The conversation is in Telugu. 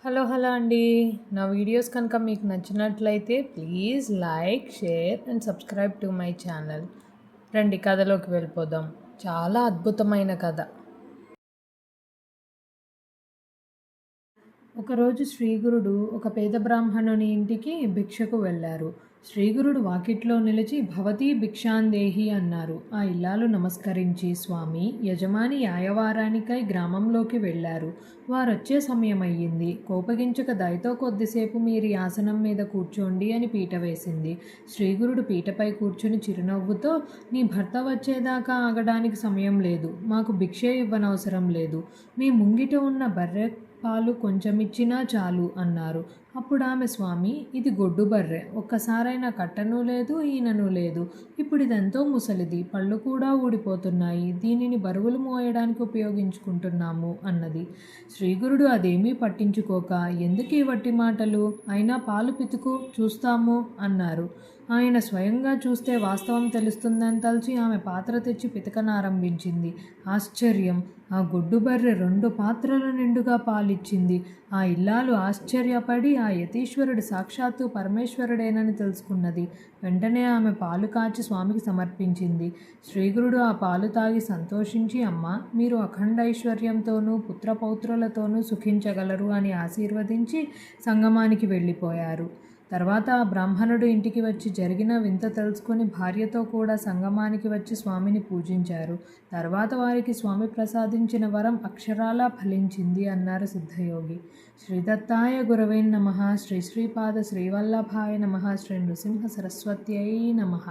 హలో అండి. నా వీడియోస్ కనుక మీకు నచ్చినట్లయితే please like, share and subscribe to my channel. రండి కథలోకి వెళ్ళిపోదాం. చాలా అద్భుతమైన కథ. ఒకరోజు శ్రీగురుడు ఒక పేద బ్రాహ్మణుని ఇంటికి భిక్షకు వెళ్ళారు. శ్రీగురుడు వాకిట్లో నిలిచి భవతీ భిక్షాందేహి అన్నారు. ఆ ఇల్లాలు నమస్కరించి, స్వామి, యజమాని యాయవారానికై గ్రామంలోకి వెళ్ళారు. వారొచ్చే సమయమయ్యింది. కోపగించక దయతో కొద్దిసేపు మీరు ఆసనం మీద కూర్చోండి అని పీట వేసింది. శ్రీగురుడు పీటపై కూర్చుని చిరునవ్వుతో, నీ భర్త వచ్చేదాకా ఆగడానికి సమయం లేదు. మాకు భిక్షే ఇవ్వనవసరం లేదు. మీ ముంగిట ఉన్న బర్రె పాలు కొంచెమిచ్చినా చాలు అన్నారు. అప్పుడు ఆమె, స్వామి, ఇది గొడ్డు బర్రె. ఒక్కసారైనా కట్టను లేదు, ఈనను లేదు. ఇప్పుడు ఇదెంతో ముసలిది. పళ్ళు కూడా ఊడిపోతున్నాయి. దీనిని బరువులు మోయడానికి ఉపయోగించుకుంటున్నాము అన్నది. శ్రీగురుడు అదేమీ పట్టించుకోక, ఎందుకీ వట్టి మాటలు, అయినా పాలు పితుకు చూస్తాము అన్నారు. ఆయన స్వయంగా చూస్తే వాస్తవం తెలుస్తుందని తలచి ఆమె పాత్ర తెచ్చి పితకనారంభించింది. ఆశ్చర్యం! ఆ గొడ్డు బర్రె 2 పాత్రల నిండుగా పాలిచ్చింది. ఆ ఇల్లాలు ఆశ్చర్యపడి ఆ యతీశ్వరుడు సాక్షాత్తు పరమేశ్వరుడేనని తెలుసుకున్నది. వెంటనే ఆమె పాలు కాచి స్వామికి సమర్పించింది. శ్రీగురుడు ఆ పాలు తాగి సంతోషించి, అమ్మ, మీరు అఖండైశ్వర్యంతోనూ పుత్రపౌత్రులతోనూ సుఖించగలరు అని ఆశీర్వదించి సంగమానికి వెళ్ళిపోయారు. తర్వాత ఆ బ్రాహ్మణుడు ఇంటికి వచ్చి జరిగిన వింత తెలుసుకుని భార్యతో కూడా సంగమానికి వచ్చి స్వామిని పూజించారు. తర్వాత వారికి స్వామి ప్రసాదించిన వరం అక్షరాలా ఫలించింది అన్నారు సిద్ధయోగి. శ్రీదత్తాయ గురవే నమః. శ్రీ శ్రీపాద శ్రీవల్లభాయ నమః. శ్రీ నృసింహ సరస్వత్యై నమః.